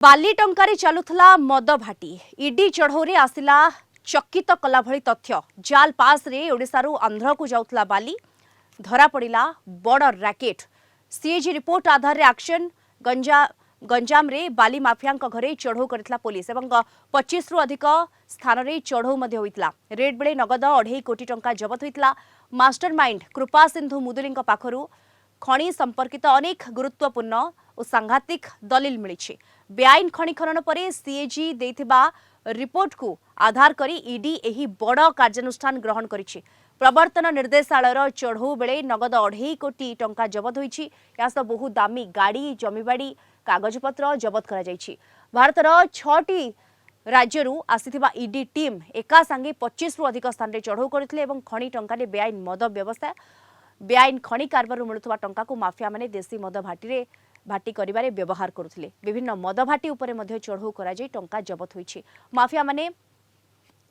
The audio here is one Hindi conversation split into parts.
बाली टंकार चलुला मद भाटी इडी चढ़ौरे आसिला चकित कला भली तथ्य जाल पास रे ओडिशारू आंध्र को जाउथला बाली धरा पड़िला बड़ रैकेट सीएजी रिपोर्ट आधार रे एक्शन गंजाम रे बाली माफिया घरे चढ़ऊ करथिला पुलिस एवं 25 रु अधिक स्थान रे चढ़ऊ मध्ये होइतला रेड बेले नगद 2.5 कोटी टंका जबत होइतला मास्टरमाइंड कृपा सिंधु मुदुली पाखरु खणी संपर्कित अनेक गुरुत्वपूर्ण और सांघातिक दलिल मिली बेआईन खणी खनन पर सीएजी देथिबा रिपोर्ट को आधार करी ईडी एही बड़ कार्यानुष्ठान ग्रहण करिछि प्रवर्तन निर्देशालय चढ़ऊ बेले नगद 2.5 कोटी टंका जबत होइछि यासह बहु दामी गाड़ी जमीबाड़ी कागजपत्र जबत करा जाइछि भारतर 6टी राज्यरू आसीथिबा ईडी टीम एका संगे 25 रु अधिक स्थान रे चढ़ऊ करथिले एवं खणी टंका रे बेआईन मद व्यवस्था बेआईन खणी कारबार मिलुवा टंका को माफिया माने देशी मद भाटी करिबारे व्यवहार करुथिले विभिन्न मद भाटी उपरे मध्ये चढ़ऊ करा जाई टंका जबत होइछि माफिया माने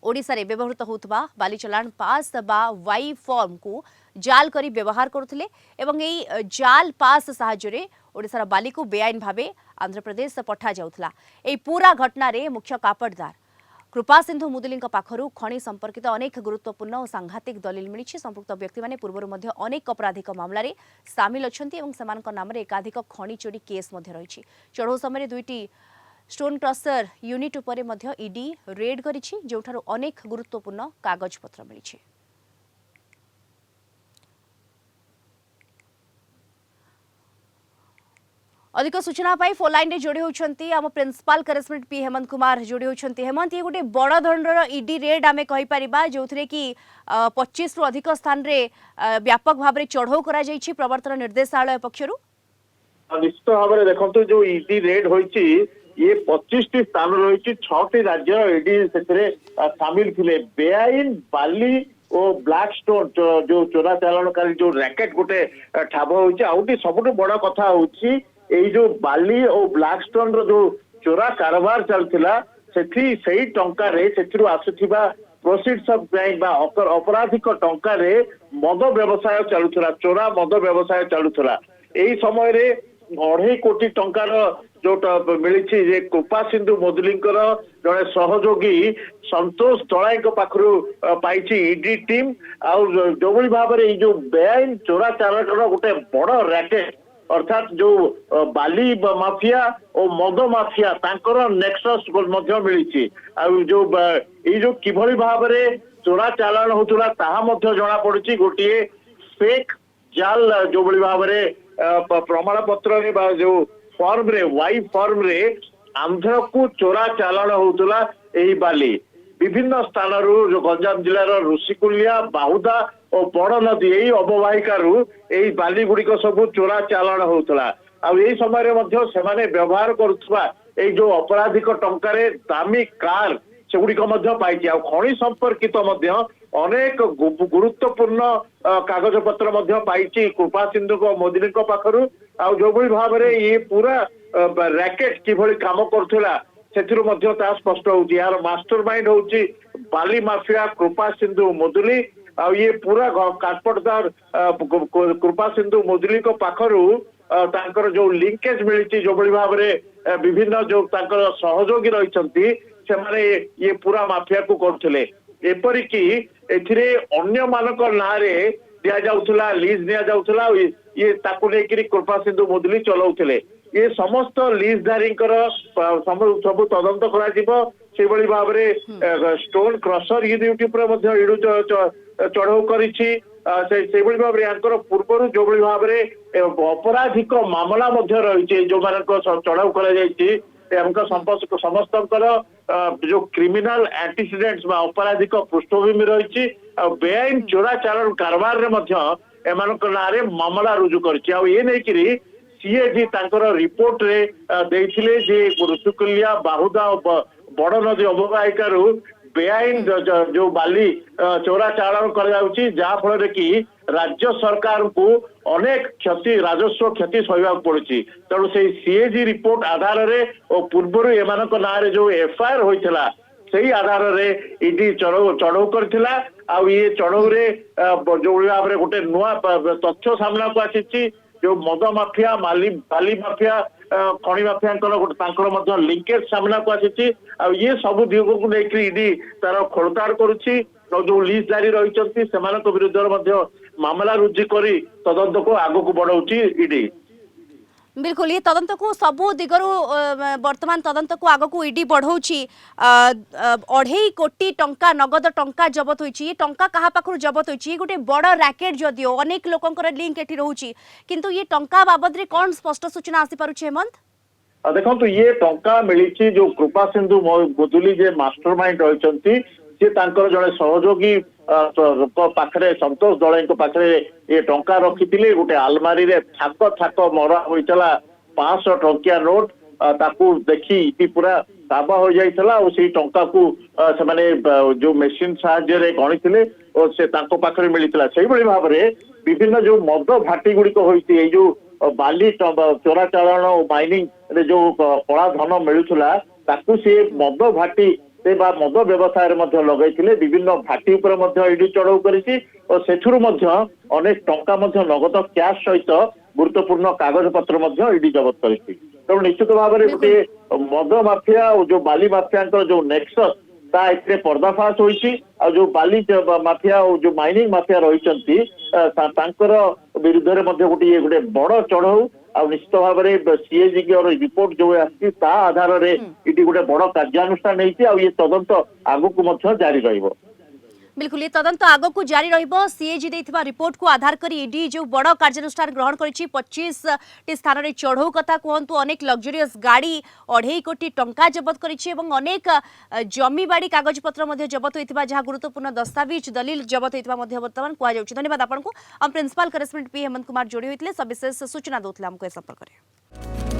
ओडिसा रे व्यवहृत होतबा बाली चलाण पास बा वाई फॉर्म को जाल करी व्यवहार करुथिले एवं एई जाल पास सहायता रे ओडिसा बाली को बेआईन भाबे आंध्र प्रदेश पठा जाउथला एई पूरा घटना रे मुख्य कापड़दार कृपा सिंधु मुदुली पाखरु खणी संपर्कित अनेक गुरुत्वपूर्ण और सांघातिक दलिल मिली संपुक्त व्यक्ति माने पूर्व मध्य अनेक अपराधिक मामला रे सामिल अछंती एवं समानक नाम रे एकाधिक खणी चोरी केस मध्य रहिछि चढ़ऊ समय दुईटी स्टोन क्रसर यूनिट उपरे मध्य ईडी रेड करिछि जोठारु अनेक गुरुत्वपूर्ण कागज पत्र मिलिछि। अधिक सूचना पाई फोन लाइन रे जोड़ी होछंती आम principal correspondent P Hemant Kumar जोड़ी होछंती हेमंत ये गोटे बड़ धरणर ईडी रेड आमे कहि परिबा जोथरे कि 25 रु अधिक स्थान रे व्यापक भाव रे चढ़ऊ करा जाइछि प्रवर्तन निर्देशालय पक्षरु निश्चित भाव में देखो जो ईडी रेड होइछि ये 25 टी स्थान रही 6टी राज्य ईडी से सामिल थे बेआईन बाली और ब्लैक स्टोन जो चोरा चालाणकारी जो रैकेट गोटे ठाब होती सबुठ बड़ कथा होची जो बाली और ब्लैक स्टोन रो जो चोरा कारोबार चलता से टंका आसुथिबा प्रोसीड्स ऑफ क्राइम अपराधिक टंका मद व्यवसाय चलुला चोरा मद व्यवसाय चलुला यही समय रे 2.5 कोटी टंकार जो मिली कृपा सिंधु मुदुली जड़े सहयोगी संतोष तलाई पाखु पाई ईडी टीम जो भाव में जो बेआईन चोरा चालाण गोटे बड़ रैकेट अर्थात जो बाली माफिया और मद माफिया तांकर नेक्सस मिली जो जो किभली भाव में चोरा चालाण होता जना पड़ी गोटे फेक जाल जो भाव में प्रमाण पत्र जो फॉर्म रे वाई फॉर्म रे आंध्र को चोरा चालाण होता यही बाली विभिन्न स्थान जो गंजाम जिलार ऋषिकुलिया बाहुदा और बड़ नदी यही अववाहिका यही बाली गुड़िक सब चोरा चालाण होता यही समय व्यवहार करुवा जो अपराधिक टंकार दामी कार सेगुड़िक पाई खनि संपर्कित अनेक गुरुत्वपूर्ण कागज पत्र पाई कृपा सिंधु मोदी पाखु जो भाव में ये पूरा रैकेट किभली काम करुला स्पष्ट होची यार मास्टरमाइंड होची बाली माफिया कृपा सिंधु मुदुली ये पूरा काटपटदार कृपा सिंधु मुदुली पाखरु तांकर जो लिंकेज मिली जो भाव में विभिन्न जो तांकर सहयोगी रही ये पूरा माफिया को करथिले एपरिकी एथिरे अन्य मानक नारे दिया जाउथला लीज दिया जाउथला ये ताकु लेकिरी कृपा सिंधु मुदुली चलाउथिले ये समस्त लीजधारी सब तदंत करा भाव में स्टोन क्रसर यूनिट इडू चढ़ऊ करिछि भाव में पूर्व जो भाव में अपराधिक मामला रही जो चढ़ऊ कर समस्त जो क्रिमिनल एंटीसीडेंट्स अपराधिक पृष्ठभूमि रही बेआईन चोरा चालाण कारबार नारे मामला रुजु कर सीएजी रिपोर्ट रे देथिले जे ऋषिकुलिया बाहुदा बड़ नदी अववाहिका बेआईन जो बाली चोरा चालाण कर कि राज्य सरकार को अनेक क्षति राजस्व क्षति सहवाक पड़ी तेणु से सीएजी रिपोर्ट आधार में पूर्व एम ना जो एफआईआर होता से आधार में ईडी चढ़ऊ करथिला ये चढ़ऊ जो भाव में गोटे नुआ तथ्य सामना को आसी जो मद माफिया बाली माफिया ଖଣି ମାଫିଆଙ୍କର ଗୋଟେ लिंकेज सामना को आसी ये सब दिग को लेकर ईडी तार खोलताड़ करुच्ची जो लिस्ट जारी रही विरुद्ध मामला रुजु कर तदंत को आग को बढ़ाऊँ ईडी। बिल्कुल ये तदंत को सबू दिगरु वर्तमान तदंत को आग को ईडी बढ़ाऊँच 2.5 कोटी टंका नगद टंका जबत होई टंका कहा पाखु जबत होई गोटे बड़ रैकेट जदिओ अनेक लोकंकर लिंक एठी रहउची किंतु ये टंका बाबद रे कोन स्पष्ट सूचना आसी पारुछ हेमंत? देखो तो ये टंका मिली जो कृपा सिंधु मुदुली जे मास्टरमाइंड रही सी जड़े सहयोगी पाखरे संतोष दलाई पाखरे ये टंका रखी गोटे आलमारी रे थाक थाक मरा होता 500 टंकिया नोट ताकू देखी इति पूरा काबा हो जाइथला और से टंका को से माने जो मेशिन साहाय्य गणिथिले और से तांको पाखरे मिलितला सेही बळी भाव रे विभिन्न जो मद भाटी गुडी को होईती ए जो बाली चोरा चालान और माइनिंग रे जो कला धन मिलुथला ताकू से मद भाटी से मद व्यवसाय लगे विभिन्न भाटी ईडी चढ़ाऊ करी और सेठुरु अनेक टंका नगद कैश सहित गुरुत्वपूर्ण कागज पत्र ईडी जबत करी तेणु निश्चित भाव में गोटे मद माफिया और जो बाली माफिया जो नेक्सस पर्दाफाश होती जो बाली माफिया और जो माइनिंग माफिया रही विरुद्ध गोटे गोटे बड़ चढ़ाऊ आ निश्चित भाव में सीएजी की रिपोर्ट जो आधार में ये गोटे बड़ कार्यानुष्ठान ये तदंत आगक जारी रही। बिल्कुल ये तदंत आग को जारी रहिबो सीएजी देथिबा रिपोर्ट को आधार करी ईडी जो बड़ कार्यानुष्ठान ग्रहण करिछि 25 टी स्थान रे चढ़ऊ कथा कहंतु अनेक लग्जरियस गाड़ी 2.5 कोटी टंका जबत करिछि एवं अनेक जमी बाड़ी कागज पत्र मध्ये जबत होइतिबा जहा गुरुत्वपूर्ण दस्तावेज दलील जबत होइतिबा मध्ये वर्तमान कुआ जाउछि। धन्यवाद आपन को हम principal correspondent P Hemant Kumar जोड़ी होइतले सविशेष सूचना दोतले हमको ए संपर्क रे।